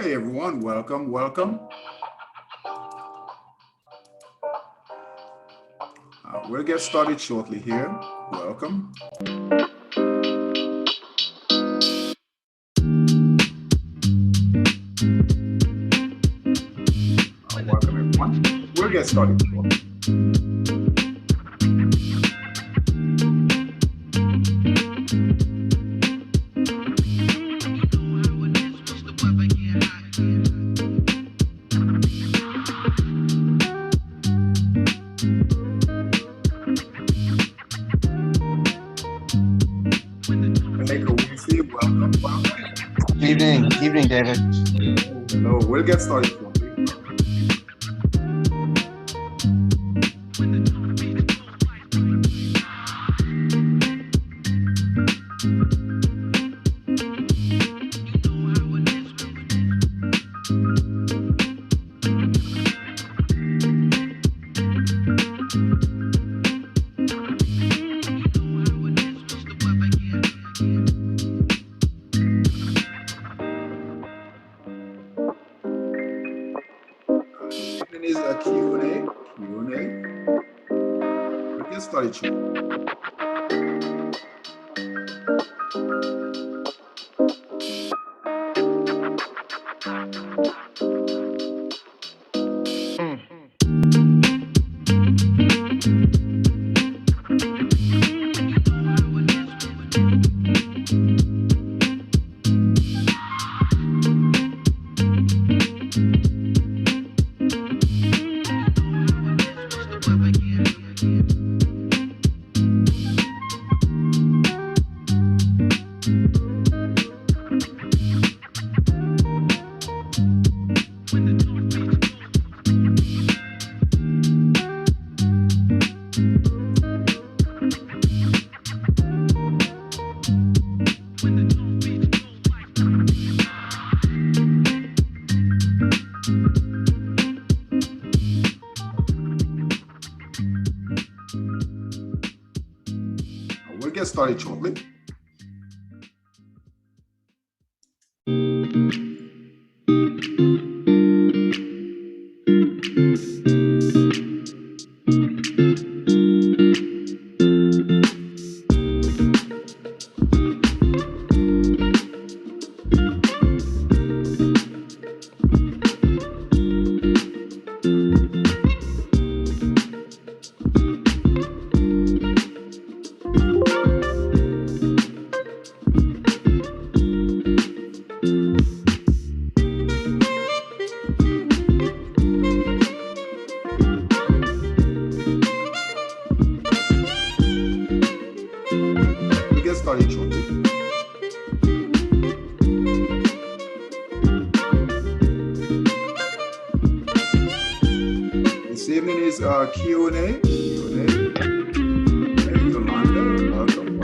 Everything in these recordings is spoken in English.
Hey everyone, welcome, welcome. We'll get started shortly here. Welcome. Welcome everyone. We'll get started shortly. Evening, David. Hello, we'll get started shortly. Is a Q&A. We'll get started shortly. We'll get started shortly. This evening is Q&A. Hey, Yolanda, welcome.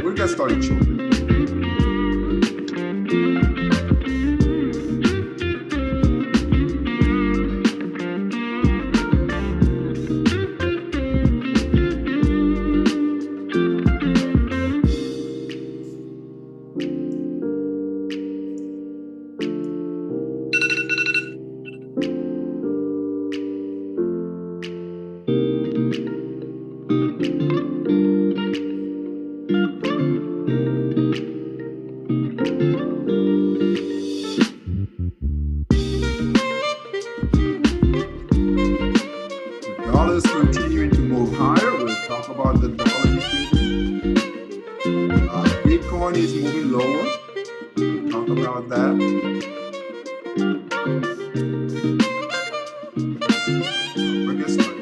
We'll get started shortly. Dollars continuing to move higher. We'll talk about the dollar this evening. Bitcoin is moving lower. We'll talk about that. We'll get started.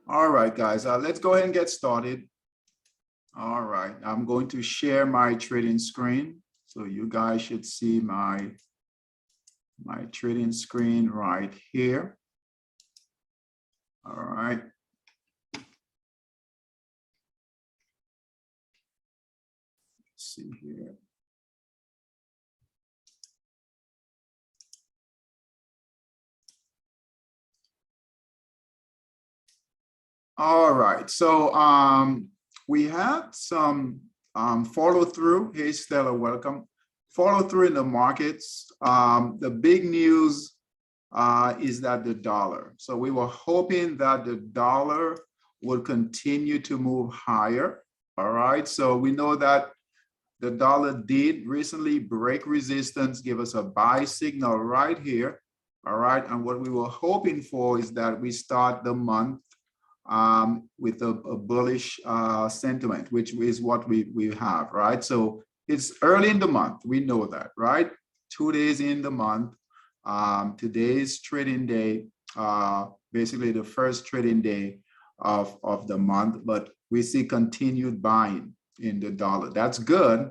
All right, guys, let's go ahead and get started. All right, I'm going to share my trading screen. So you guys should see my trading screen right here. All right. see here. All right, so we had some follow through. Hey, Stella, welcome. Follow through in the markets. The big news is that the dollar. So we were hoping that the dollar would continue to move higher. All right, so we know that the dollar did recently break resistance, give us a buy signal right here. All right, and what we were hoping for is that we start the month with a bullish sentiment, which is what we have, right? So it's early in the month, we know that, right? 2 days in the month. Today's trading day, basically the first trading day of the month, but we see continued buying in the dollar. That's good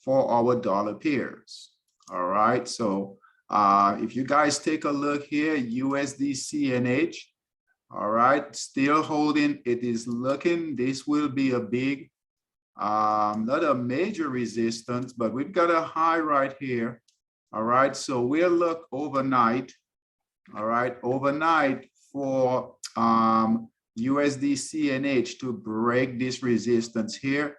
for our dollar peers. All right, so if you guys take a look here, USD CNH, all right, still holding. It is looking, this will be a big, not a major resistance, but we've got a high right here. All right, so we'll look overnight. All right, overnight for USD CNH to break this resistance here.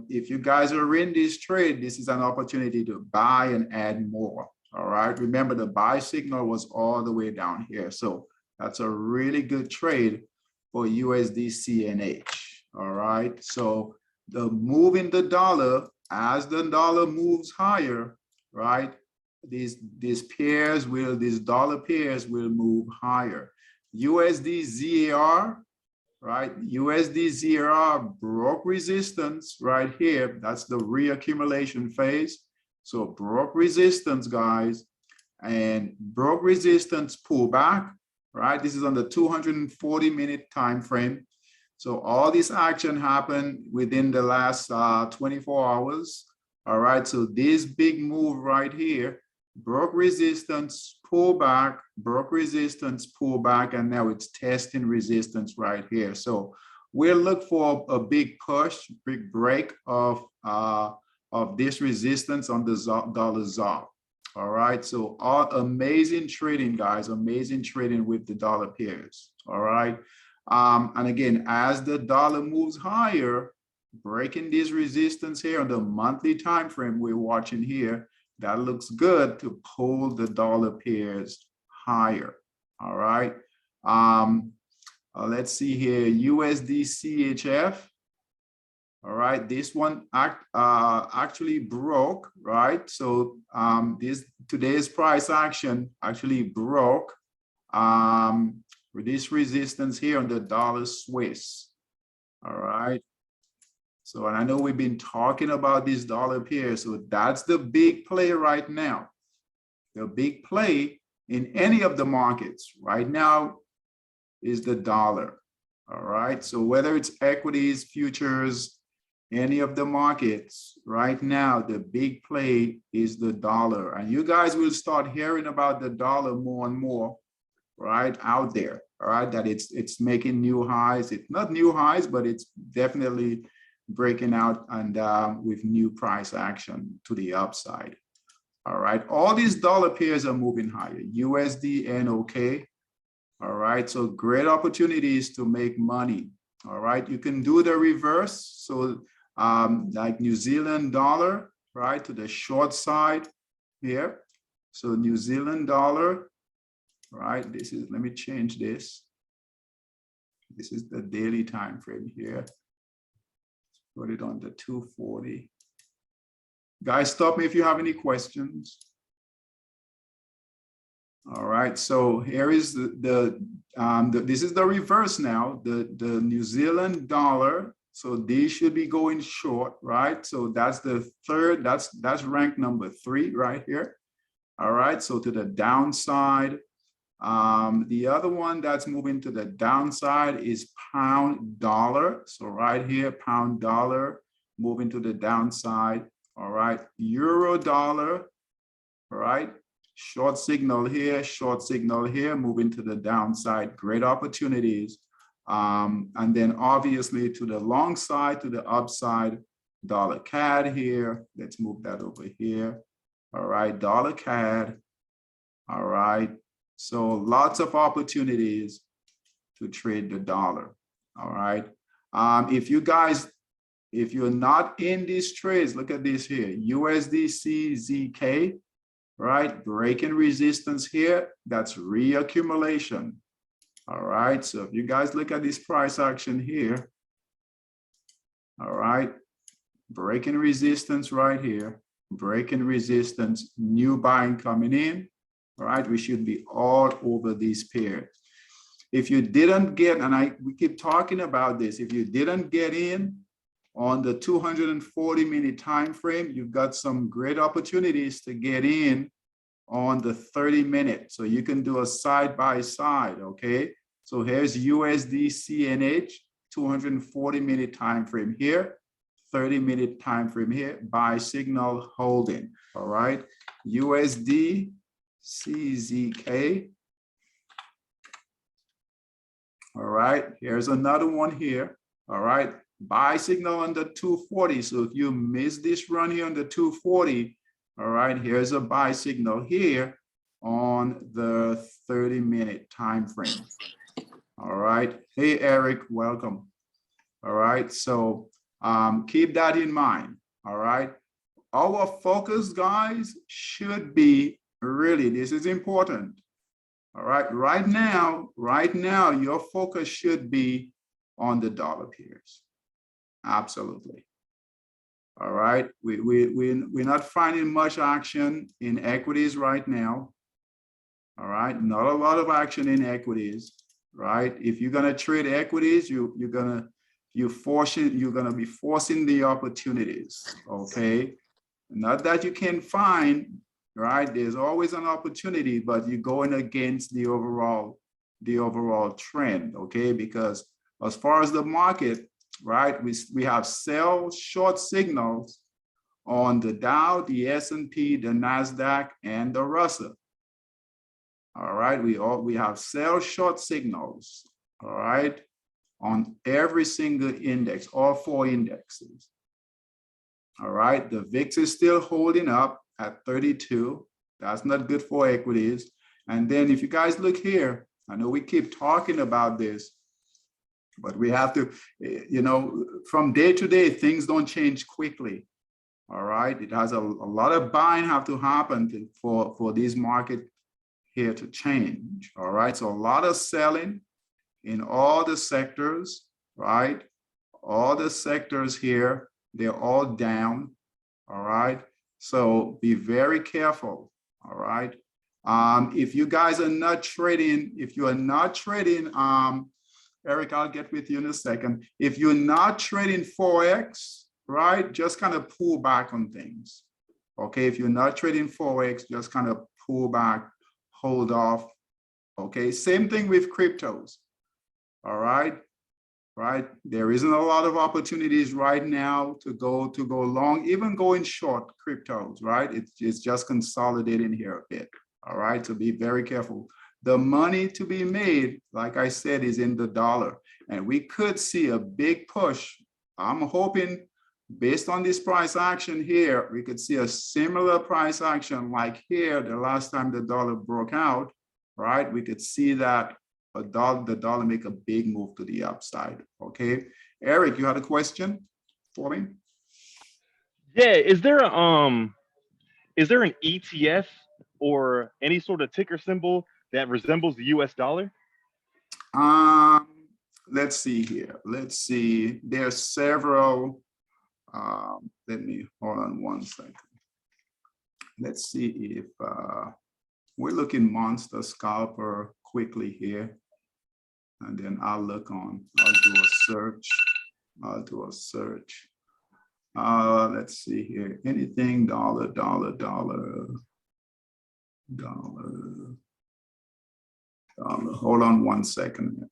If you guys are in this trade, this is an opportunity to buy and add more. All right, remember the buy signal was all the way down here. So that's a really good trade for USD CNH. All right, so the move in the dollar, as the dollar moves higher, right, these dollar pairs will move higher. USD ZAR, right, USD ZAR broke resistance right here. That's the reaccumulation phase. So broke resistance, guys, and broke resistance pullback. Right, this is on the 240-minute time frame. So all this action happened within the last 24 hours. All right, so this big move right here, broke resistance, pullback, broke resistance, pullback, and now it's testing resistance right here. So we'll look for a big push, big break of this resistance on the dollar ZAR. All right, so amazing trading, guys, amazing trading with the dollar pairs. All right, and again, as the dollar moves higher, breaking this resistance here on the monthly time frame we're watching here, that looks good to pull the dollar pairs higher. All right, let's see here, USD CHF. All right, this one actually broke, right? So today's price action actually broke with this resistance here on the dollar Swiss. All right. So, and I know we've been talking about this dollar pair. So that's the big play right now. The big play in any of the markets right now is the dollar. All right. So whether it's equities, futures, any of the markets right now, the big play is the dollar. And you guys will start hearing about the dollar more and more, right, out there. All right, that it's making new highs. It's not new highs, but it's definitely breaking out and with new price action to the upside. All right, all these dollar pairs are moving higher. USD, NOK. All right, so great opportunities to make money. All right, you can do the reverse. So like New Zealand dollar, right, to the short side here. So New Zealand dollar, right, this is, let me change this. This is the daily time frame here. Put it on the 240. Guys, stop me if you have any questions. All right, so here is this is the reverse now, the New Zealand dollar. So these should be going short, right? So that's the third, that's rank number 3 right here. All right, so to the downside. The other one that's moving to the downside is pound dollar. So right here, pound dollar moving to the downside. All right, euro dollar. All right, short signal here, moving to the downside. Great opportunities. And then obviously to the long side, to the upside, dollar CAD here. Let's move that over here. All right, dollar CAD. All right. So lots of opportunities to trade the dollar. All right. If you're not in these trades, look at this here, USDC ZK, right? Breaking resistance here, that's reaccumulation. All right, so if you guys look at this price action here, all right, breaking resistance right here, breaking resistance, new buying coming in, all right, we should be all over these pairs. If you didn't get, and we keep talking about this, if you didn't get in on the 240-minute time frame, you've got some great opportunities to get in on the 30-minute. So you can do a side by side, okay? So here's USD CNH, 240-minute time frame here, 30-minute time frame here, buy signal holding, all right? USD CZK. All right, here's another one here. All right, buy signal on the 240. So if you miss this run here on the 240, all right, here's a buy signal here on the 30-minute time frame. All right, hey Eric, welcome. All right, so keep that in mind. All right, our focus, guys, should be really, this is important. All right, right now, your focus should be on the dollar pairs. Absolutely. All right, we're not finding much action in equities right now. All right, not a lot of action in equities, right? If you're gonna trade equities, you're gonna be forcing the opportunities, okay? Not that you can find, right? There's always an opportunity, but you're going against the overall trend, okay? Because as far as the market, right, we have sell short signals on the Dow, the S&P, the NASDAQ, and the Russell. All right, we have sell short signals, all right, on every single index, all 4 indexes. All right, the VIX is still holding up at 32. That's not good for equities. And then if you guys look here, I know we keep talking about this, but we have to, you know, from day to day, things don't change quickly. All right, it has a lot of buying have to happen for these market here to change. All right, so a lot of selling in all the sectors, right? All the sectors here, they're all down. All right, so be very careful. All right, if you guys are not trading, if you are not trading, Eric, I'll get with you in a second. If you're not trading Forex, right, just kind of pull back on things. Okay, if you're not trading Forex, just kind of pull back, hold off. Okay, same thing with cryptos. All right, right. There isn't a lot of opportunities right now to go long, even going short cryptos, right? It's just consolidating here a bit. All right, so be very careful. The money to be made, like I said, is in the dollar, and we could see a big push. I'm hoping, based on this price action here, we could see a similar price action like here the last time the dollar broke out, right? We could see that the dollar make a big move to the upside. Okay, Eric, you had a question for me? Yeah, is there an ETF or any sort of ticker symbol that resembles the US dollar? Let's see here. Let's see. There's several. Let me hold on one second. Let's see if we're looking Monster Scalper quickly here. And then I'll look on, I'll do a search. Let's see here. Anything dollar. Hold on one second.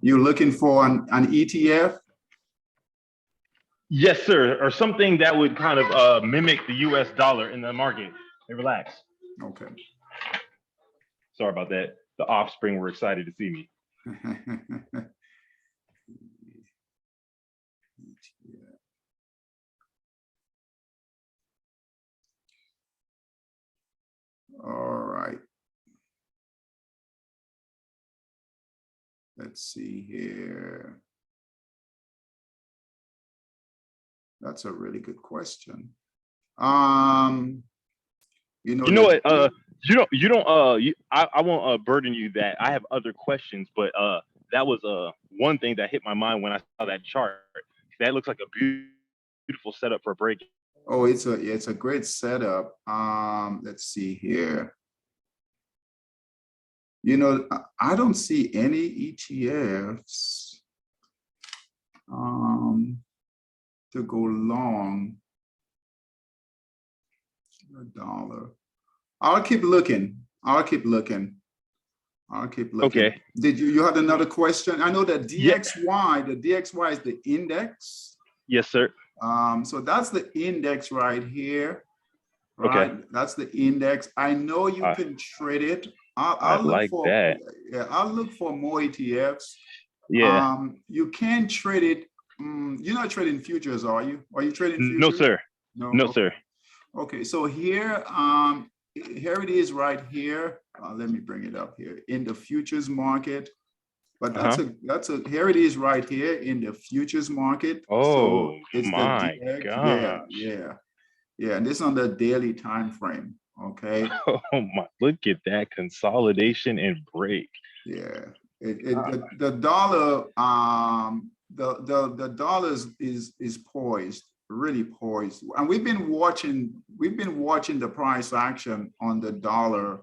You're looking for an ETF? Yes, sir. Or something that would kind of mimic the US dollar in the market. Hey, relax. Okay. Sorry about that. The offspring were excited to see me. All right. Let's see here. That's a really good question. You know what? that I won't burden you that I have other questions, but that was one thing that hit my mind when I saw that chart. That looks like a beautiful setup for a break. oh, it's a great setup. Let's see here. You know, I don't see any ETFs to go long the dollar. I'll keep looking. Okay. Did you had another question? I know that DXY, the DXY is the index. Yes, sir. So that's the index right here. Right, Okay. that's the index. I know you can trade it. I I'll look like for that. yeah, I'll look for more ETFs. Yeah. You can trade it. You're not trading futures, are you? Are you trading futures? No, sir. No, okay. sir. Okay, so here it is right here. Let me bring it up here in the futures market. But that's a here it is right here in the futures market. Oh, so it's my the DX. gosh. Yeah, and this on the daily time frame. Okay. Oh my! Look at that consolidation and break. Yeah, the dollar the dollar is poised, really poised, and we've been watching the price action on the dollar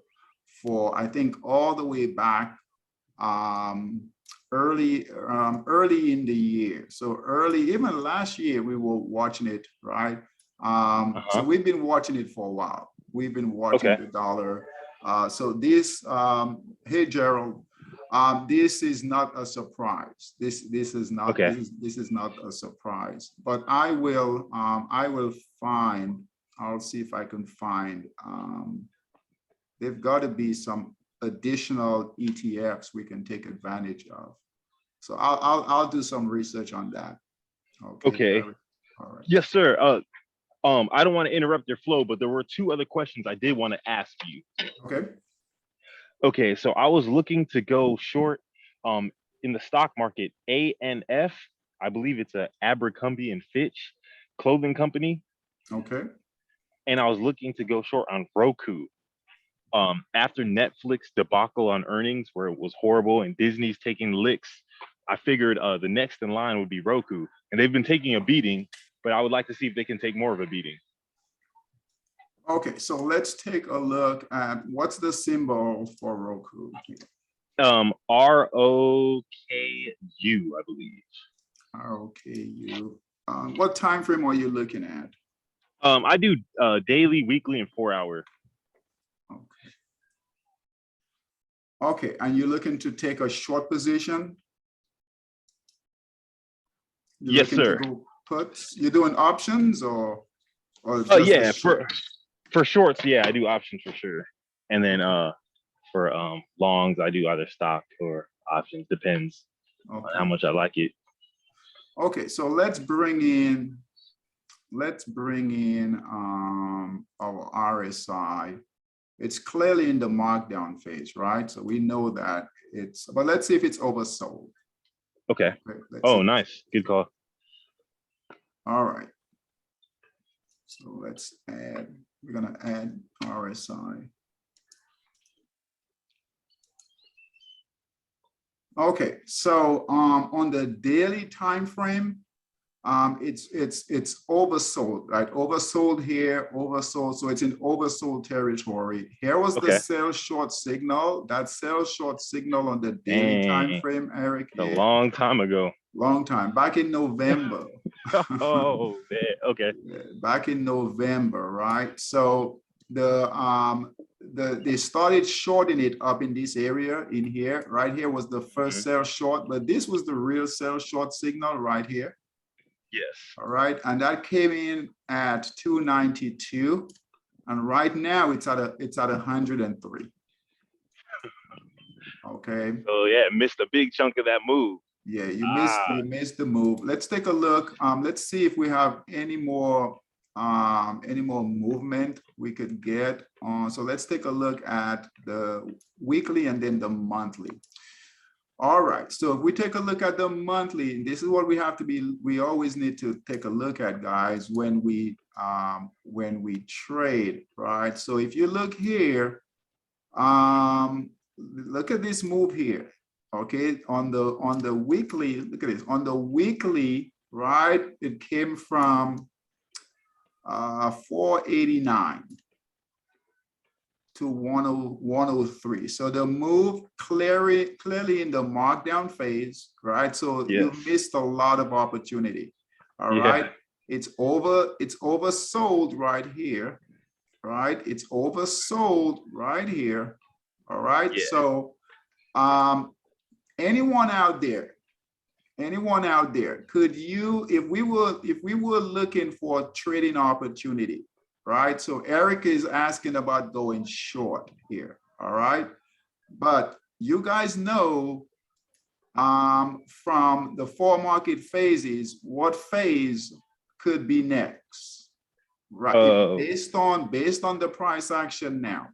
for I think all the way back early in the year. So early, even last year we were watching it, right? So we've been watching it for a while. We've been watching the dollar. So this, hey Gerald, this is not a surprise. This is not this is not a surprise. But I will find. I'll see if I can find. There've got to be some additional ETFs we can take advantage of. So I'll do some research on that. Okay. All right. Yes, sir. I don't want to interrupt your flow, but there were two other questions I did want to ask you. Okay. Okay, so I was looking to go short in the stock market, ANF. I believe it's a Abercrombie and Fitch clothing company. Okay. And I was looking to go short on Roku. After Netflix debacle on earnings, where it was horrible and Disney's taking licks, I figured the next in line would be Roku. And they've been taking a beating, but I would like to see if they can take more of a beating. Okay, so let's take a look at what's the symbol for Roku. ROKU, I believe. ROKU. What time frame are you looking at? I do daily, weekly, and 4 hour. Okay. Okay, and you're looking to take a short position? You're yes, sir. To go puts? You're doing options or yeah, for shorts, yeah, I do options for sure. And then for longs, I do either stock or options, depends on how much I like it. Okay, so let's bring in our RSI. It's clearly in the markdown phase, right? So we know that it's, but let's see if it's oversold. Okay. Oh, nice. Good call. All right. So let's add, we're gonna add RSI. Okay, so on the daily time frame, it's oversold, right? Oversold here, oversold. So it's in oversold territory. Here was the sell short signal. That sell short signal on the daily time frame, Eric. A long time ago. Long time, back in November. Oh, man. Okay. Back in November, right? So they started shorting it up in this area in here. Right here was the first sell short, but this was the real sell short signal right here. Yes. All right, and that came in at 292, and right now it's at 103. Okay. Oh yeah, missed a big chunk of that move. Yeah, you missed the move. Let's take a look. Let's see if we have any more movement we could get on. So let's take a look at the weekly and then the monthly. All right, so if we take a look at the monthly, this is what we have to be, we always need to take a look at, guys, when we trade, right? So if you look here, look at this move here, okay? On the weekly, look at this, on the weekly, right? It came from 489 to 103. So the move clearly in the markdown phase, right? So you missed a lot of opportunity. All right. It's oversold right here, right? It's oversold right here. All right. So anyone out there, could you, if we were looking for a trading opportunity, right? So Eric is asking about going short here, all right? But you guys know from the 4 market phases, what phase could be next, right? Based on the price action now.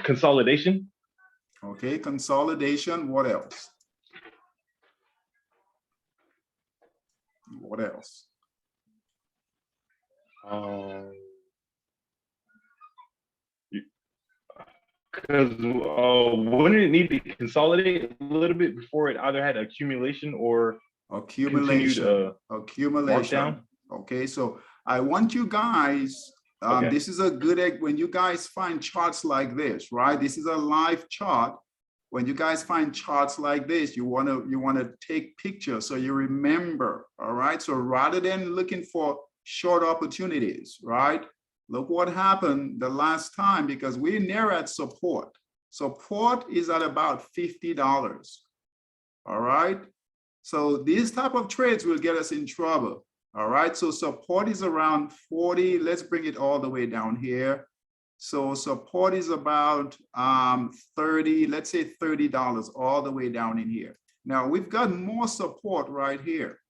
Consolidation. Okay, consolidation. What else? What else? Because wouldn't it need to consolidate a little bit before it either had accumulation or accumulation? Markdown? Okay, so I want you guys. This is a good, when you guys find charts like this, right? This is a live chart. When you guys find charts like this, you want to take pictures so you remember, all right? So rather than looking for short opportunities, right? Look what happened the last time, because we're near at support. Support is at about $50, all right? So these type of trades will get us in trouble, all right? So support is around 40. Let's bring it all the way down here. So support is about 30, let's say $30 all the way down in here. Now we've got more support right here.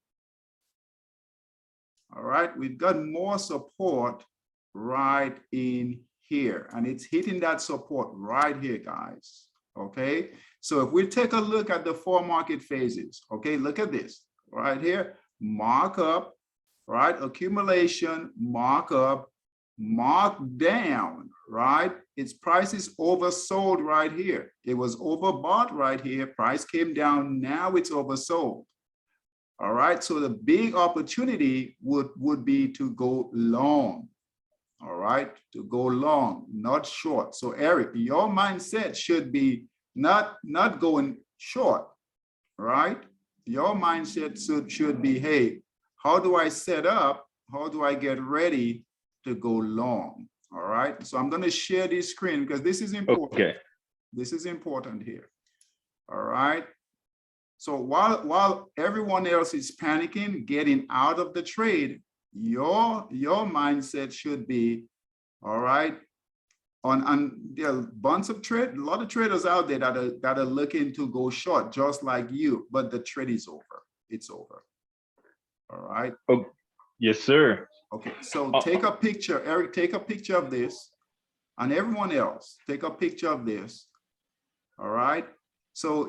All right, we've got more support right in here, and it's hitting that support right here, guys. Okay, so if we take a look at the 4 market phases, okay, look at this right here, markup, right, accumulation, markup, mark down, right? Its price is oversold right here. It was overbought right here. Price came down. Now it's oversold. All right. So the big opportunity would be to go long. All right. To go long, not short. So Eric, your mindset should be not going short, right? Your mindset should be, hey, how do I set up? How do I get ready to go long? All right, so I'm going to share this screen because this is important. Okay. This is important here. All right. So while everyone else is panicking, getting out of the trade, your mindset should be, all right, on there are a bunch of a lot of traders out there that are looking to go short, just like you, but the trade is over. It's over. All right. Oh, yes, sir. Okay, so take a picture, Eric, take a picture of this, and everyone else, take a picture of this. All right. So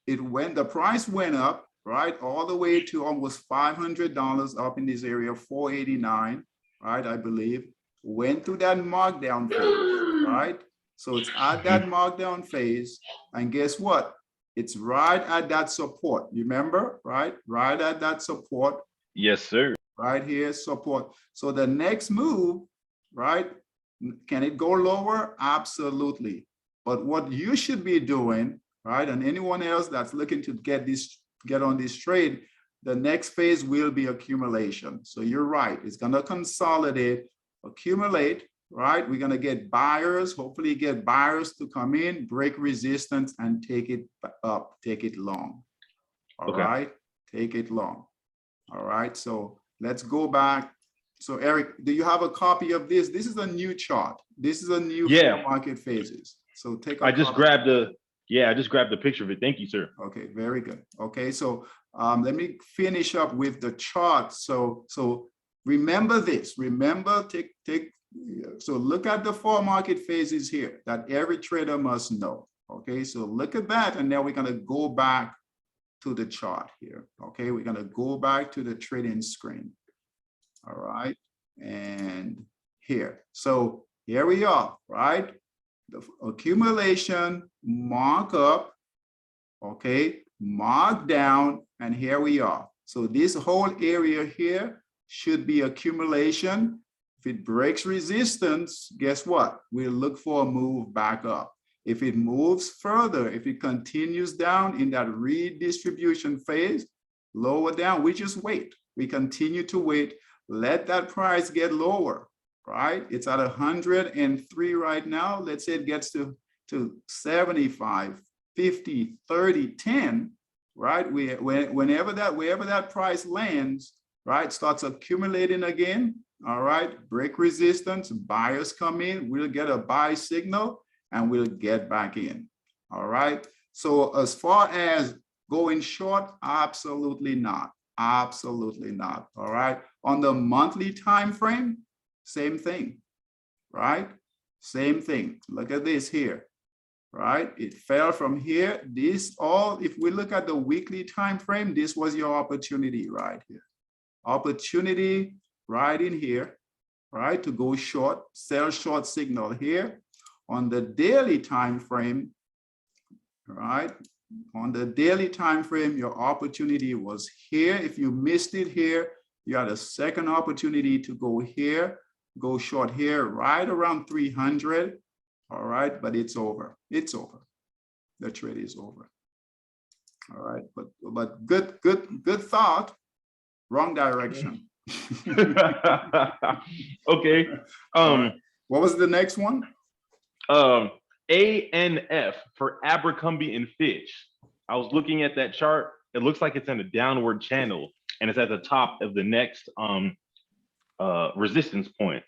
the price went up, right, all the way to almost $500 up in this area, 489, right, I believe. Went through that markdown phase, right? So it's at that markdown phase, and guess what? It's right at that support. Remember, right? Right at that support. Yes, sir. Right here, support. So the next move, right? Can it go lower? Absolutely. But what you should be doing, right? And anyone else that's looking to get on this trade, the next phase will be accumulation. So you're right. It's going to consolidate, accumulate, right? We're going to get buyers, hopefully get buyers to come in, break resistance, and take it up, take it long. All right. Take it long. All right. So let's go back. So Eric, do you have a copy of this? This is a new chart. This is a new 4 market phases. So take a I just grabbed Yeah, I just grabbed a picture of it. Thank you, sir. Okay, very good. Okay, so let me finish up with the chart. So remember this. Remember, so look at the 4 market phases here that every trader must know. Okay, so look at that, and now we're going to go back to the chart here. Okay, we're going to go back to the trading screen. All right, and here. So here we are, right? The accumulation, markup, okay, mark down, and here we are. So this whole area here should be accumulation. If it breaks resistance, guess what? We'll look for a move back up. If it moves further, if it continues down in that redistribution phase, lower down, we just wait. We continue to wait. Let that price get lower, right? It's at 103 right now. Let's say it gets to 75, 50, 30, 10, right? Wherever that price lands, right, starts accumulating again, all right, break resistance, buyers come in, we'll get a buy signal, and we'll get back in, all right? So as far as going short, absolutely not, absolutely not, all right? On the monthly time frame, same thing, right? Same thing. Look at this here, right? It fell from here. This all, if we look at the weekly time frame, this was your opportunity right here. Opportunity right in here, right? To go short, sell short signal here. On the daily time frame, right? On the daily time frame, your opportunity was here. If you missed it here, you had a second opportunity to go here, go short here, right around 300. All right, but it's over. It's over. The trade is over. All right, but good thought. Wrong direction. Okay. Right. What was the next one? ANF for Abercrombie and Fitch. I was looking at that chart. It looks like it's in a downward channel, and it's at the top of the next resistance point.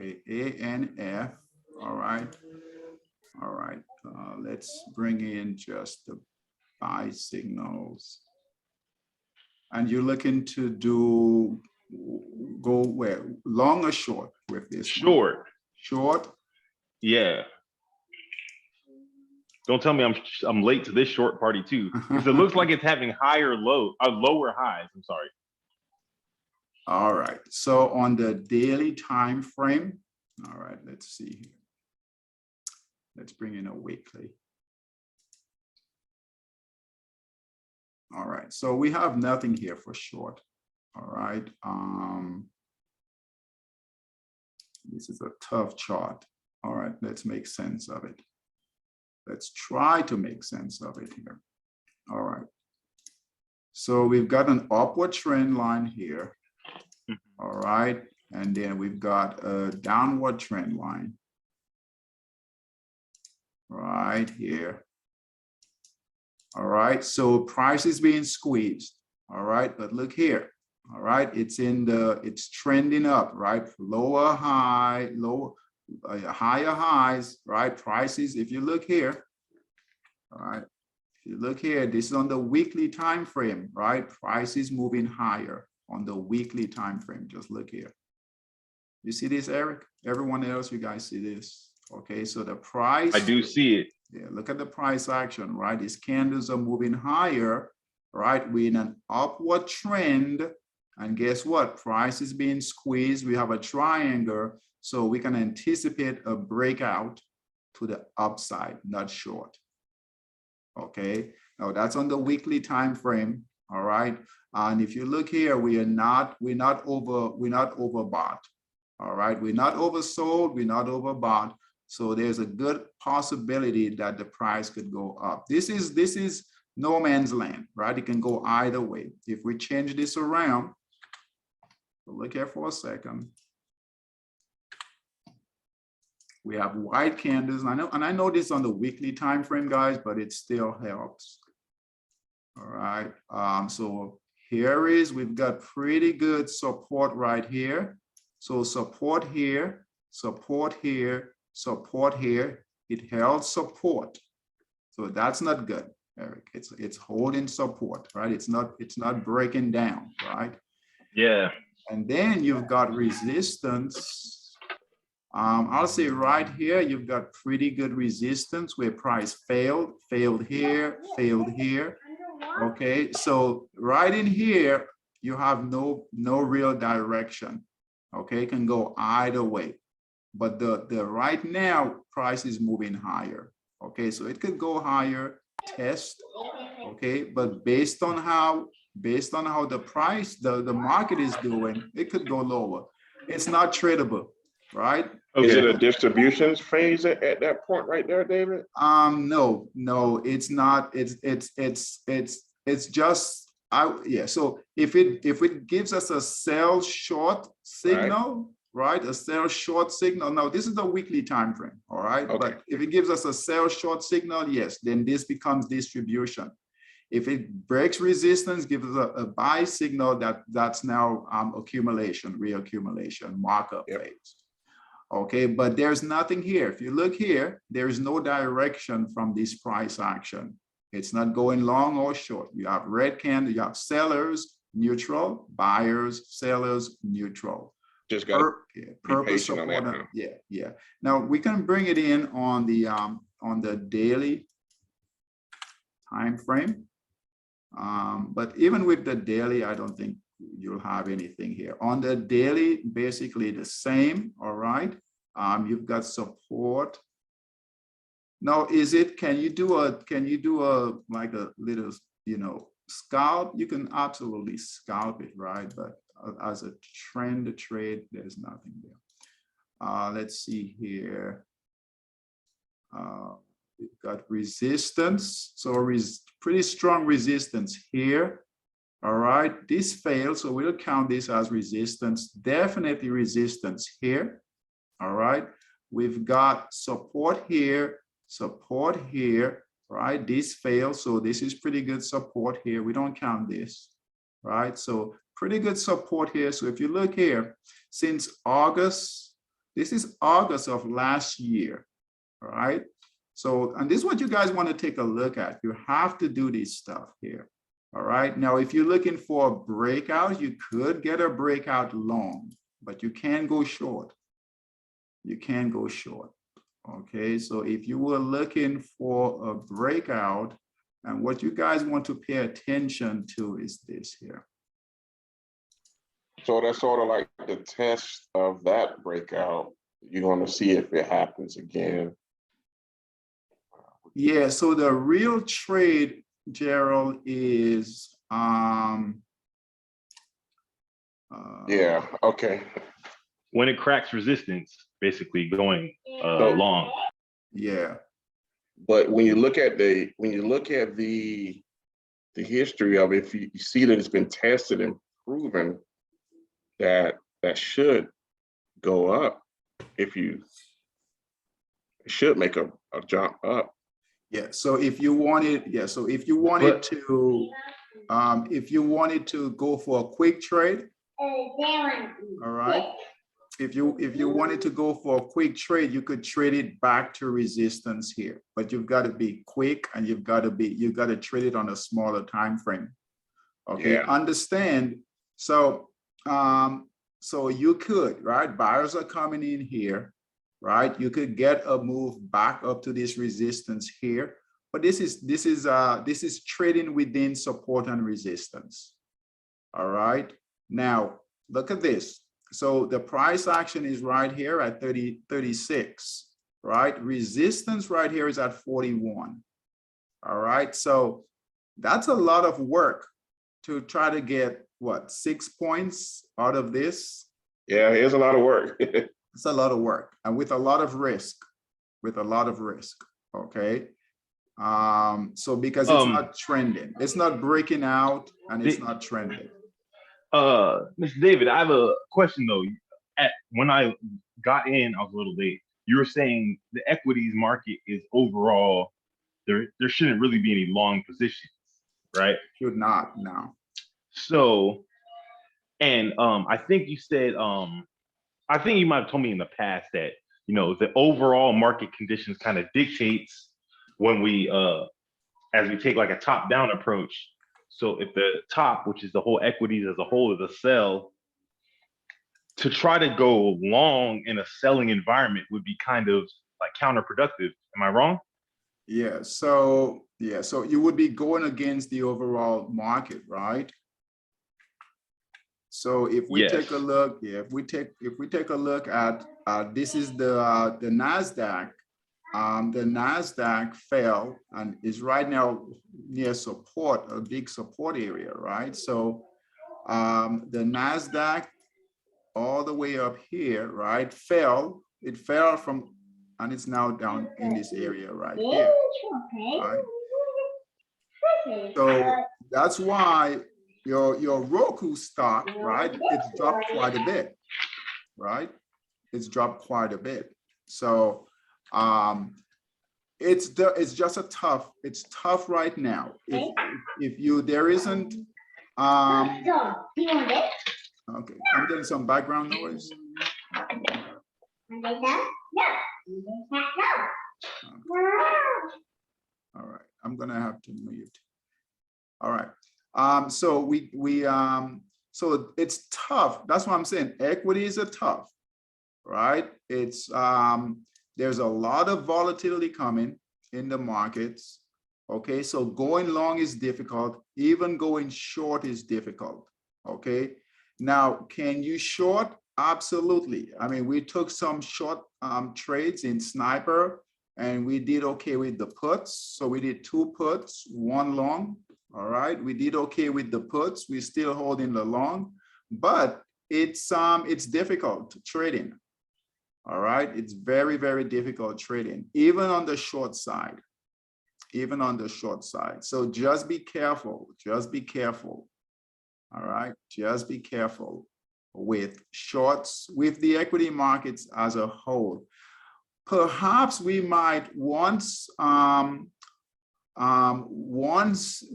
Okay, ANF. All right. All right. Let's bring in just the buy signals. And you're looking to go where? Long or short with this? Short. One? Short? Yeah. Don't tell me I'm late to this short party too, because it looks like it's having lower highs. I'm sorry. All right. So on the daily time frame, all right, let's see here. Let's bring in a weekly. All right. So we have nothing here for short. All right. This is a tough chart. All right. Let's make sense of it. Let's try to make sense of it here. All right. So we've got an upward trend line here. All right. And then we've got a downward trend line right here. All right. So price is being squeezed. All right. But look here. All right. It's trending up, right? Lower high, higher highs, right? Prices, if you look here, all right, if you look here, this is on the weekly time frame, right? Price is moving higher on the weekly time frame. Just look here. You see this, Eric? Everyone else, you guys see this? Okay, so the price. I do see it. Yeah, look at the price action, right? These candles are moving higher, right? We're in an upward trend. And guess what? Price is being squeezed. We have a triangle. So we can anticipate a breakout to the upside, not short. Okay, now that's on the weekly time frame. All right, and if you look here, we're not overbought. All right, we're not oversold, we're not overbought. So there's a good possibility that the price could go up. This is no man's land, right? It can go either way. If we change this around, look here for a second. We have white candles, and I know this on the weekly time frame, guys, but it still helps. All right. So we've got pretty good support right here. So support here, support here, support here. It held support. So that's not good, Eric. It's holding support, right? It's not breaking down, right? Yeah. And then you've got resistance. I'll say right here, you've got pretty good resistance where price failed here. Okay, so right in here, you have no real direction. Okay, it can go either way. But the right now price is moving higher. Okay, so it could go higher, test. Okay, but based on how the price, the market is doing, it could go lower. It's not tradable, right? Okay. Is it a distributions phase at that point right there, David? No, it's not. It's just yeah. So if it gives us a sell short signal, right? A sell short signal. Now this is the weekly time frame, all right? Okay. But if it gives us a sell short signal, yes, then this becomes distribution. If it breaks resistance, gives us a buy signal, that's now accumulation, reaccumulation, markup phase. Okay, but there's nothing here. If you look here, there is no direction from this price action. It's not going long or short. You have red candle, you have sellers, neutral, buyers, sellers, neutral. Just got purpose patient on that, support. huh? Yeah. Now we can bring it in on the daily time frame. But even with the daily, I don't think you'll have anything here. On the daily, basically the same, all right? You've got support. Now, can you do a like a little, scalp? You can absolutely scalp it, right? But as a trend trade, there's nothing there. Let's see here. We've got resistance, so pretty strong resistance here. All right, this failed, so we'll count this as resistance. Definitely resistance here. All right, we've got support here, right? This failed, so this is pretty good support here. We don't count this, right? So pretty good support here. So if you look here, since August, this is August of last year, all right? So, and this is what you guys want to take a look at. You have to do this stuff here. All right. Now, if you're looking for a breakout, you could get a breakout long, but you can go short. You can go short. Okay. So if you were looking for a breakout, and what you guys want to pay attention to is this here. So that's sort of like the test of that breakout. You're going to see if it happens again. Yeah, so the real trade, Gerald, is yeah, okay. When it cracks resistance, basically going long. Yeah. But when you look at the history of it, if you see that it's been tested and proven that should go up, it should make a jump up. Yeah, so if you wanted, to go for a quick trade, all right. If you wanted to go for a quick trade, you could trade it back to resistance here, but you've got to be quick and you've got to trade it on a smaller time frame. Okay, yeah. Understand? So so you could, right? Buyers are coming in here. Right, you could get a move back up to this resistance here, but this is trading within support and resistance. All right, now look at this. So the price action is right here at 36, right? Resistance right here is at 41. All right, so that's a lot of work to try to get what, 6 points out of this. Yeah, it's a lot of work. It's a lot of work and with a lot of risk, okay? So because it's not trending, it's not breaking out and it's not trending. Mr. David, I have a question though. When I got in, I was a little late. You were saying the equities market is overall, there shouldn't really be any long positions, right? Should not, no. So, and I think you said, I think you might have told me in the past that, the overall market conditions kind of dictates when we as we take like a top-down approach. So if the top, which is the whole equities as a whole, is a sell, to try to go long in a selling environment would be kind of like counterproductive. Am I wrong? Yeah, so you would be going against the overall market, right? So if we take a look, if we take a look at this is the Nasdaq. The Nasdaq fell and is right now near support, a big support area, right? So the Nasdaq all the way up here, right, fell. It fell from, and it's now down in this area right here, right? So that's why your Roku stock, right, it's dropped quite a bit, right? It's dropped quite a bit. So it's just it's tough right now. If you there isn't okay, I'm getting some background noise. All right, I'm gonna have to mute. All right. So so it's tough. That's what I'm saying. Equities are tough, right? It's there's a lot of volatility coming in the markets. Okay, so going long is difficult. Even going short is difficult. Okay, now can you short? Absolutely. I mean, we took some short trades in Sniper, and we did okay with the puts. So we did 2 puts, 1 long. All right, we did okay with the puts. We're still holding the long, but it's difficult trading. All right, it's very, very difficult trading, even on the short side, even on the short side. So just be careful, just be careful. All right, just be careful with shorts, with the equity markets as a whole. Perhaps we might once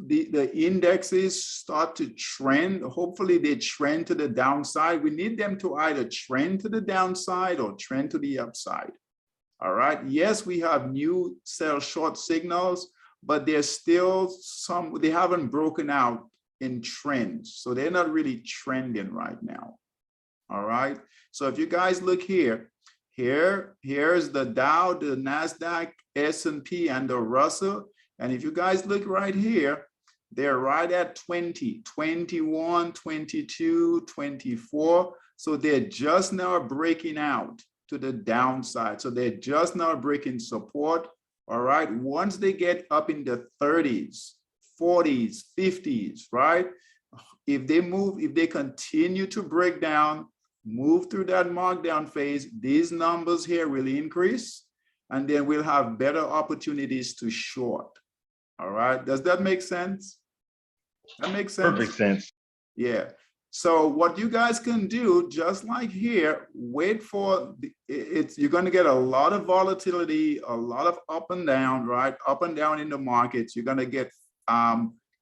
the indexes start to trend, hopefully they trend to the downside. We need them to either trend to the downside or trend to the upside. All right. Yes, we have new sell short signals, but there's still some, they haven't broken out in trends. So they're not really trending right now. All right. So if you guys look here, here's the Dow, the Nasdaq, S&P, and the Russell. And if you guys look right here, they're right at 20, 21, 22, 24. So they're just now breaking out to the downside. So they're just now breaking support. All right. Once they get up in the 30s, 40s, 50s, right? If they move, if they continue to break down, move through that markdown phase, these numbers here will increase, and then we'll have better opportunities to short. All right, does that make sense? That makes sense? Perfect sense. Yeah. So what you guys can do, just like here, wait for you're going to get a lot of volatility, a lot of up and down, right? Up and down in the markets. You're going to get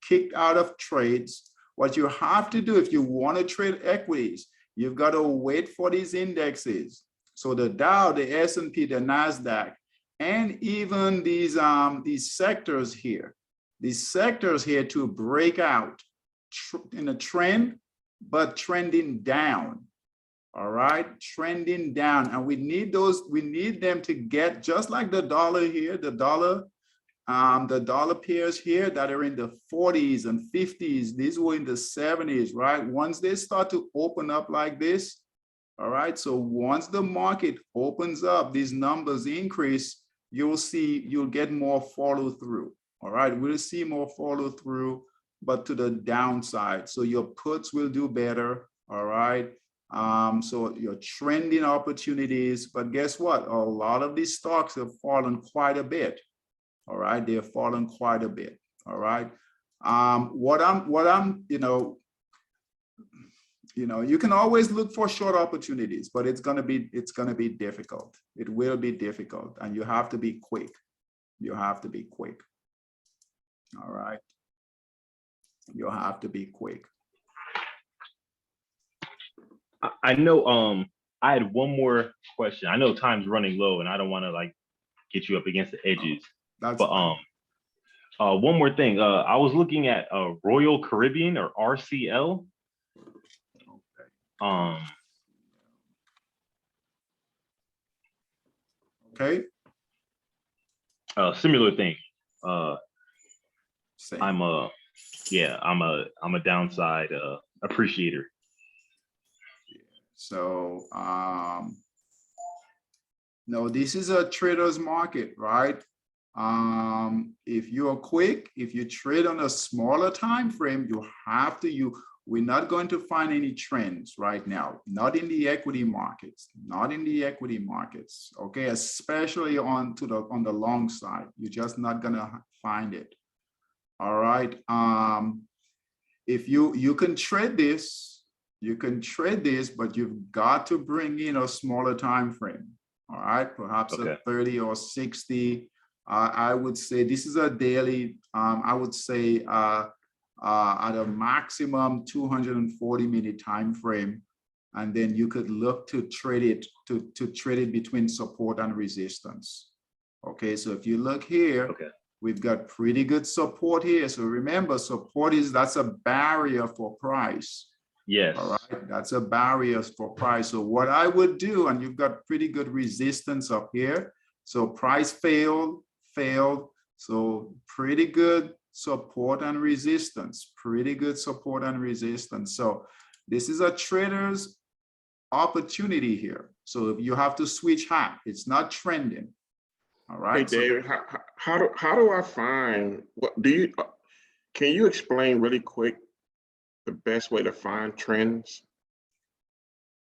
kicked out of trades. What you have to do if you want to trade equities, you've got to wait for these indexes. So the Dow, the S&P, the Nasdaq, and even these sectors here to break out in a trend, but trending down. All right, trending down, and we need them to get just like the dollar here, the dollar pairs here that are in the 40s and 50s. These were in the 70s, right? Once they start to open up like this, all right. So once the market opens up, these numbers increase. You'll get more follow through. All right, we'll see more follow through, but to the downside. So your puts will do better. All right. So your trending opportunities, but guess what? A lot of these stocks have fallen quite a bit. All right, they have fallen quite a bit. All right. What I'm, you can always look for short opportunities, but it's gonna be difficult. It will be difficult, and you have to be quick. You have to be quick. All right. You'll have to be quick. I know. I had one more question. I know time's running low, and I don't want to like get you up against the edges. That's But one more thing. I was looking at Royal Caribbean or RCL. okay. Similar thing. Same. I'm a downside appreciator. So no, this is a trader's market, right? If you're quick, if you trade on a smaller time frame, you have to. We're not going to find any trends right now, not in the equity markets, not in the equity markets. Okay, especially on the long side, you're just not gonna find it. All right. If you can trade this, but you've got to bring in a smaller time frame. All right, perhaps a 30 or 60. I would say this is a daily. I would say at a maximum 240-minute time frame, and then you could look to trade it to trade it between support and resistance. Okay, so if you look here, we've got pretty good support here. So remember, support that's a barrier for price. Yes. All right, that's a barrier for price. So what I would do, and you've got pretty good resistance up here. So price failed. So pretty good support and resistance, pretty good support and resistance. So this is a trader's opportunity here. So you have to switch hat. It's not trending. All right. Hey, David, how do I find, can you explain really quick the best way to find trends?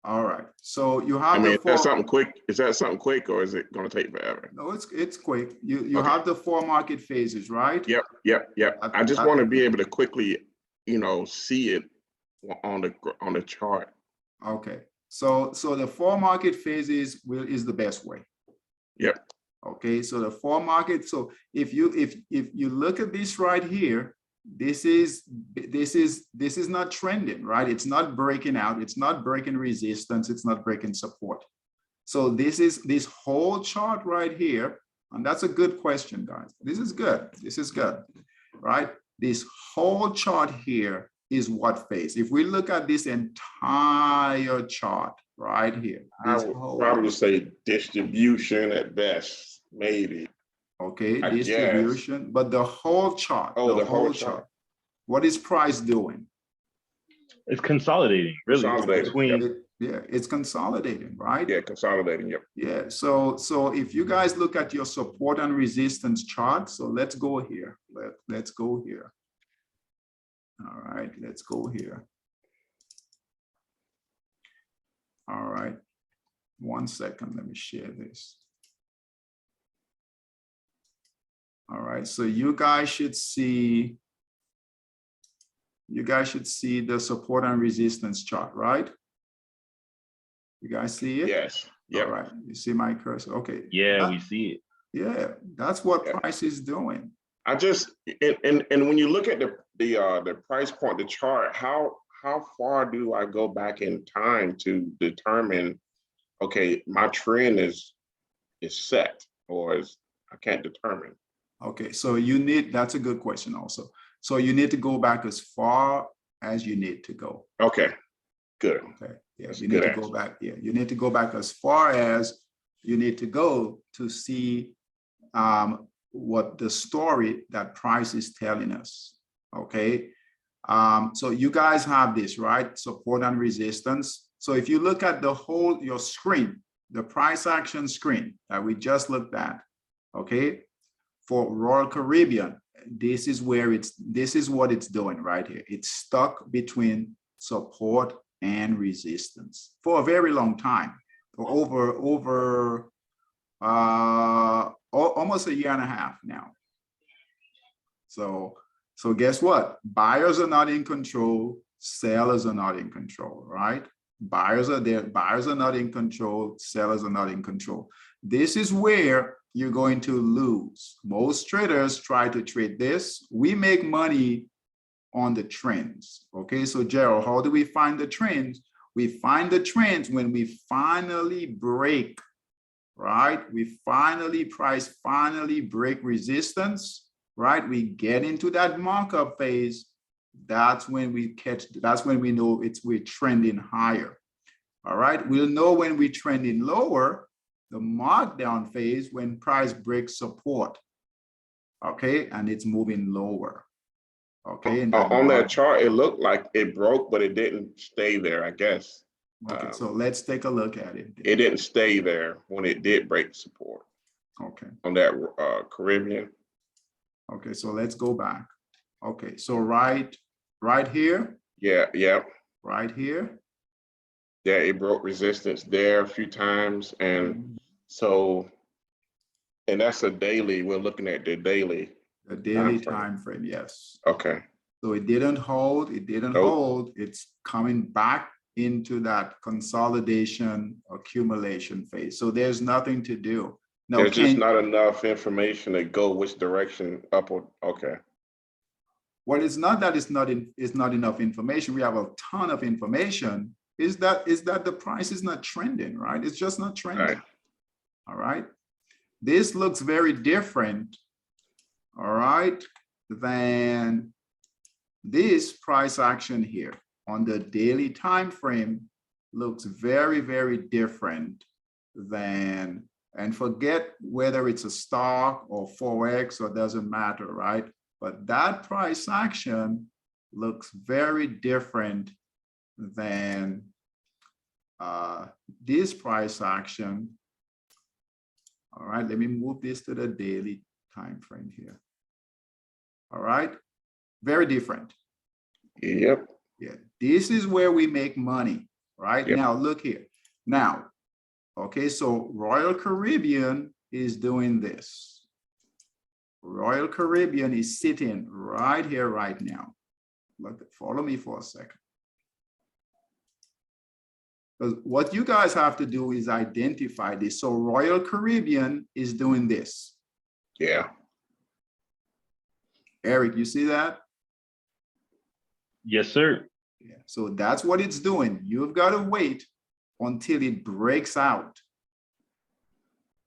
All right. So you have is that something quick? Is that something quick, or is it going to take forever? No, it's quick. You have the 4 market phases, right? Yep. I just want to be able to quickly, see it on the chart. Okay. So the 4 market phases is the best way. Yep. Okay. So the 4 market. So if you look at this right here, this is not trending, right? It's not breaking out. It's not breaking resistance. It's not breaking support. So this whole chart right here, and that's a good question, guys. This is good. This is good, right? This whole chart here is what phase. If we look at this entire chart right here, I would probably say distribution at best, maybe. Okay, distribution, but the whole chart. Oh, the whole chart. What is price doing? It's consolidating, really. It's consolidating, right? Yeah, consolidating. Yep. Yeah. So if you guys look at your support and resistance chart, so let's go here. Let's go here. All right, let's go here. All right. 1 second. Let me share this. All right. So you guys should see the support and resistance chart, right? You guys see it? Yes. Yep. All right. You see my cursor? Okay. Yeah, we see it. Yeah, that's what price is doing. I just and when you look at the price point, the chart, how far do I go back in time to determine, okay, my trend is set, or I can't determine? Okay, so that's a good question also. So you need to go back as far as you need to go. Okay, good. Okay, yeah, you need to go back. Yeah, you need to go back as far as you need to go to see what the story that price is telling us. Okay, so you guys have this, right? Support and resistance. So if you look at your screen, the price action screen that we just looked at, okay, for Royal Caribbean, this is what it's doing right here. It's stuck between support and resistance for a very long time, over almost a year and a half now. So guess what? Buyers are not in control, sellers are not in control, right? Buyers are there, buyers are not in control, sellers are not in control. This is where you're going to lose. Most traders try to trade this. We make money on the trends. Okay, so Gerald, how do we find the trends? We find the trends when we finally break, right? Price finally break resistance, right? We get into that markup phase. That's when we know we're trending higher. All right, we'll know when we're trending lower, the markdown phase, when price breaks support. Okay, and it's moving lower. Okay, and on that chart, it looked like it broke, but it didn't stay there, I guess. Okay, so let's take a look at it. It didn't stay there when it did break support. Okay. On that Caribbean. Okay, so let's go back. Okay, so right here. Yeah. Right here. Yeah, it broke resistance there a few times, and so, and that's a daily. We're looking at the daily. The daily time frame, yes. Okay. So it didn't hold. It didn't hold. It's coming back into that consolidation accumulation phase. So there's nothing to do. No, there's just not enough information to go which direction up or okay. Well, it's not that it's not enough information. We have a ton of information. Is that the price is not trending, right? It's just not trending. Right. All right. This looks very different, all right, than this price action here on the daily time frame. Looks very, very different than, and forget whether it's a stock or Forex, or doesn't matter, right? But that price action looks very different than this price action. All right, let me move this to the daily time frame here. All right, very different. Yep. Yeah, this is where we make money, right? Yep. Now look here. Now, okay, so Royal Caribbean is doing this. Royal Caribbean is sitting right here right now. Look, follow me for a second. Because what you guys have to do is identify this. So Royal Caribbean is doing this. Yeah. Eric, you see that? Yes, sir. Yeah. So that's what it's doing. You've got to wait until it breaks out.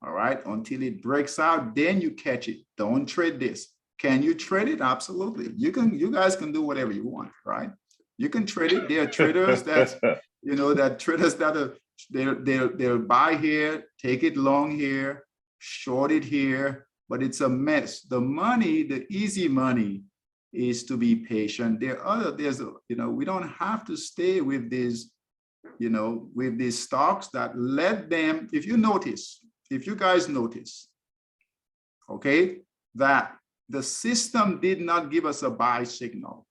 All right, until it breaks out, then you catch it. Don't trade this. Can you trade it? Absolutely. You guys can do whatever you want, right? You can trade it. There are traders that they'll buy here, take it long here, short it here, but it's a mess. The money, the easy money is to be patient. We don't have to stay with these, with these stocks that let them, if you guys notice, okay, that the system did not give us a buy signal.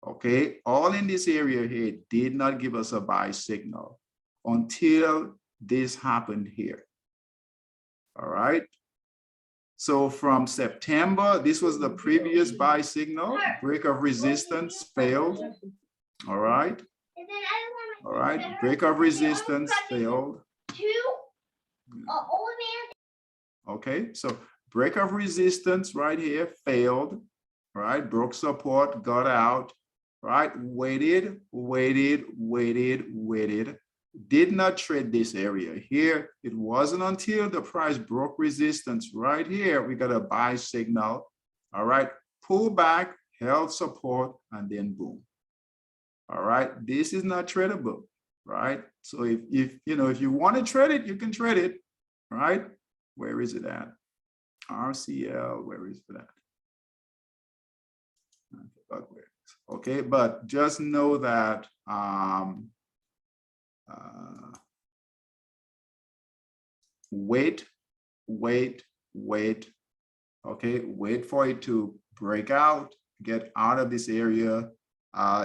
Okay, all in this area here did not give us a buy signal until this happened here. All right. So from September, this was the previous buy signal, break of resistance failed. All right. All right, break of resistance failed. Okay, so break of resistance right here failed. All right, broke support, got out. Right, waited, did not trade this area here. It wasn't until the price broke resistance right here, we got a buy signal. All right, pull back, held support, and then boom. All right, this is not tradable, right? So if you want to trade it, you can trade it, right? Where is it at? RCL, where is it at? Okay, but just know that wait. Okay, wait for it to break out, get out of this area.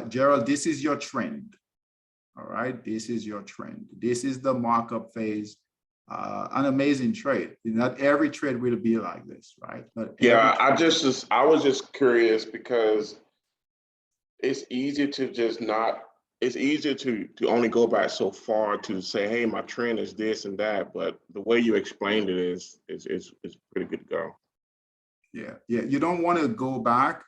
Gerald, this is your trend. All right, this is your trend. This is the markup phase. An amazing trade. Not every trade will be like this, right? But yeah, I was just curious because it's easy to just not, it's easier to only go back so far to say, hey, my trend is this and that, but the way you explained it is pretty good to go. Yeah, you don't want to go back.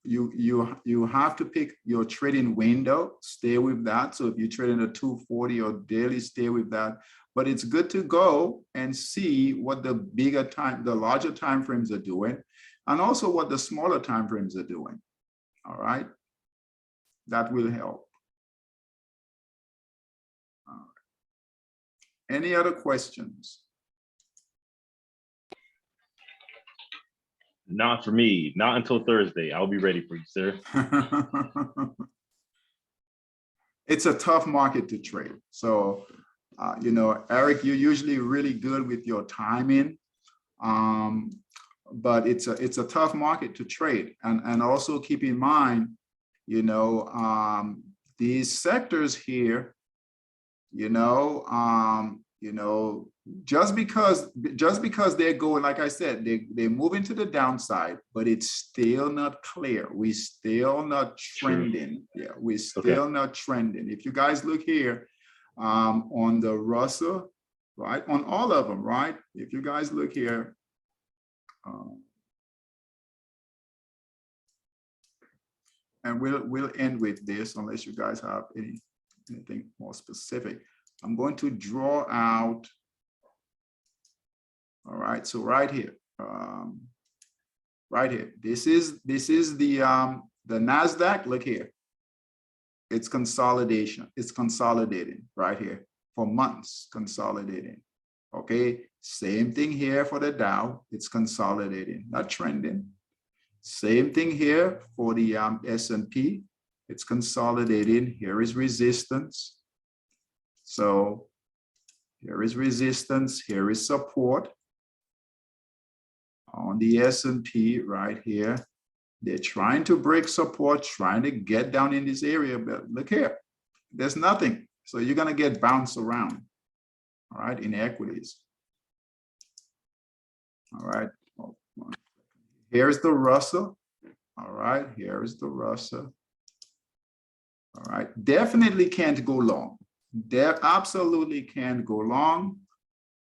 You have to pick your trading window, stay with that. So if you trade in a 240 or daily, stay with that. but it's good to go and see what the larger time frames are doing, and also what the smaller time frames are doing. All right, that will help. All right. Any other questions? Not for me, not until Thursday. I'll be ready for you, sir. It's a tough market to trade. So, you know, Eric, you're usually really good with your timing, but it's a tough market to trade. And also keep in mind, you know, these sectors here, you know, just because they're going, like I said, they move into the downside, but it's still not clear. We're still not trending. Yeah, we're still not trending. If you guys look here on the Russell, right, on all of them, right? If you guys look here, and we'll end with this unless you guys have anything more specific. I'm going to draw out. All right, so right here, this is the NASDAQ. Look here, it's consolidation. It's consolidating right here for months, consolidating. Okay, same thing here for the Dow. It's consolidating, not trending. Same thing here for the S&P. It's consolidating. Here is resistance. So here is resistance. Here is support. On the S&P right here, they're trying to break support, trying to get down in this area, but look here, there's nothing. So you're going to get bounced around, all right, in equities. All right, here's the Russell. All right, here's the Russell. All right, definitely can't go long. There absolutely can't go long.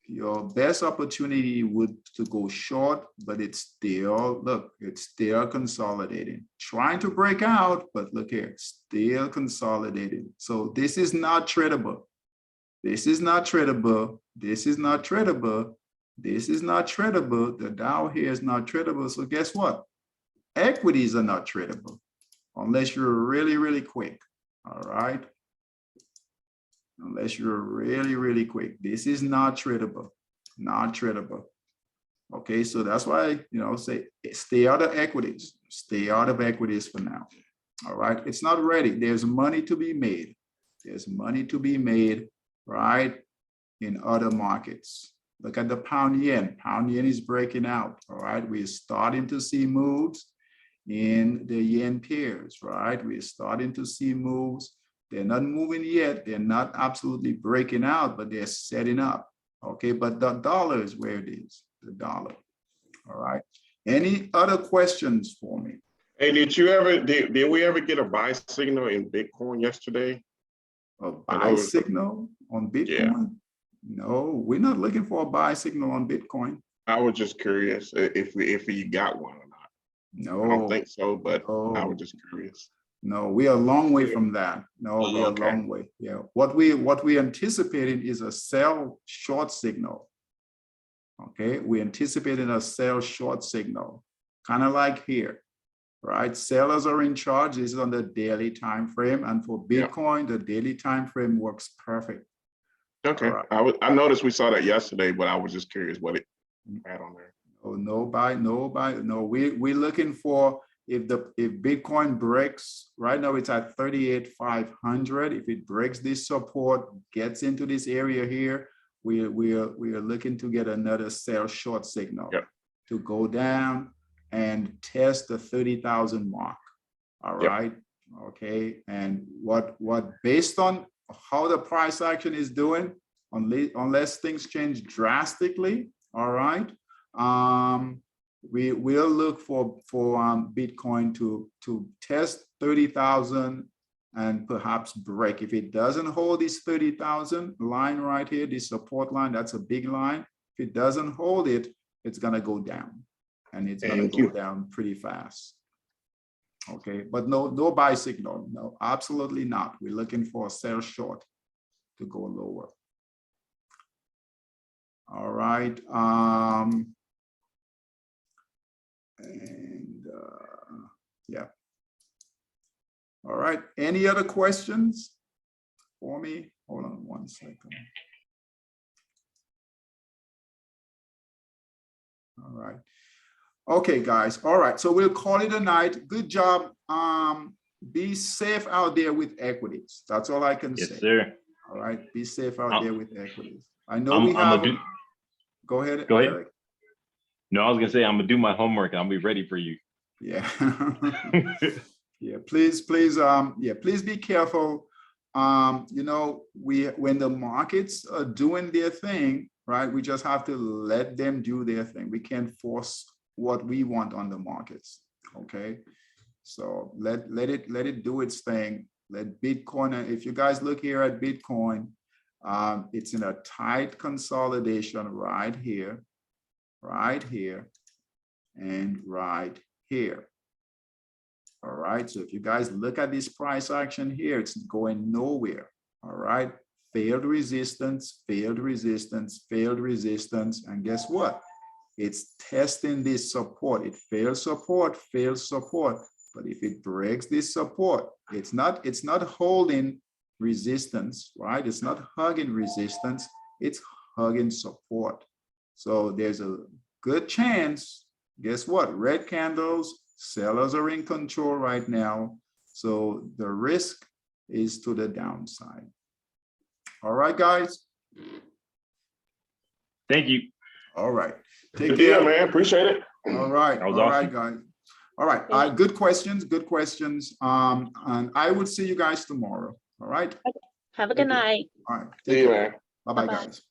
Your best opportunity would to go short, but it's still, look, it's still consolidating, trying to break out, but look here, still consolidating. So this is not tradable. This is not tradable. This is not tradable. This is not tradable. The Dow here is not tradable. So guess what? Equities are not tradable unless you're really, really quick. All right. Unless you're really, really quick. This is not tradable, not tradable. Okay, so that's why, you know, say stay out of equities. Stay out of equities for now. All right, it's not ready. There's money to be made. There's money to be made, right, in other markets. Look at the pound yen. Pound yen is breaking out. All right, we're starting to see moves in the yen pairs, right? We're starting to see moves. They're not moving yet. They're not absolutely breaking out, but they're setting up. Okay, but the dollar is where it is, the dollar. All right. Any other questions for me? Hey, did we ever get a buy signal in Bitcoin yesterday? A buy signal on Bitcoin? Yeah. No, we're not looking for a buy signal on Bitcoin. I was just curious if you got one or not. No. I don't think so, but no. I was just curious. No, we are a long way from that. No, we are a long way. Yeah. What we anticipating is a sell short signal. Okay. We anticipating a sell short signal, kind of like here, right? Sellers are in charge. This is on the daily time frame. And for Bitcoin, the daily time frame works perfect. Okay. Right. I noticed we saw that yesterday, but I was just curious what it had on there. Oh, no buy. No, we're looking for, if Bitcoin breaks, right now it's at 38,500. If it breaks this support, gets into this area here, we are looking to get another sell short signal to go down and test the 30,000 mark. All right. Okay. And what based on how the price action is doing, unless things change drastically, all right, we will look for Bitcoin to test 30,000 and perhaps break. If it doesn't hold this 30,000 line right here, this support line, that's a big line. If it doesn't hold it, it's gonna go down, and it's gonna go down pretty fast. Okay, but no buy signal, no, absolutely not. We're looking for a sell short to go lower. All right. Yeah. All right. Any other questions for me? Hold on one second. All right. Okay, guys. All right. So we'll call it a night. Good job. Be safe out there with equities. That's all I can say. Yes, sir. All right. Be safe out there with equities. I know I'm we have. gonna Go ahead. Go ahead. Eric. No, I was gonna say I'm gonna do my homework and I'll be ready for you. Yeah. Yeah. Please be careful. You know, when the markets are doing their thing, right? We just have to let them do their thing. We can't force what we want on the markets. Okay. So let it do its thing. Let Bitcoin, if you guys look here at Bitcoin, it's in a tight consolidation right here, and right here. All right, so if you guys look at this price action here, it's going nowhere. All right, failed resistance, failed resistance, failed resistance, and guess what? It's testing this support. It failed support, failed support. But if it breaks this support, it's not holding resistance, right? It's not hugging resistance, it's hugging support. So there's a good chance, guess what? Red candles, sellers are in control right now. So the risk is to the downside. All right, guys. Thank you. All right. Take Good care, deal, man. Appreciate it. All right. That was All awesome. right, guys. All right. Good questions. Good questions. And I would see you guys tomorrow. All right. Have a good night. All right. See Take you, care. man. Bye-bye, Bye-bye. guys.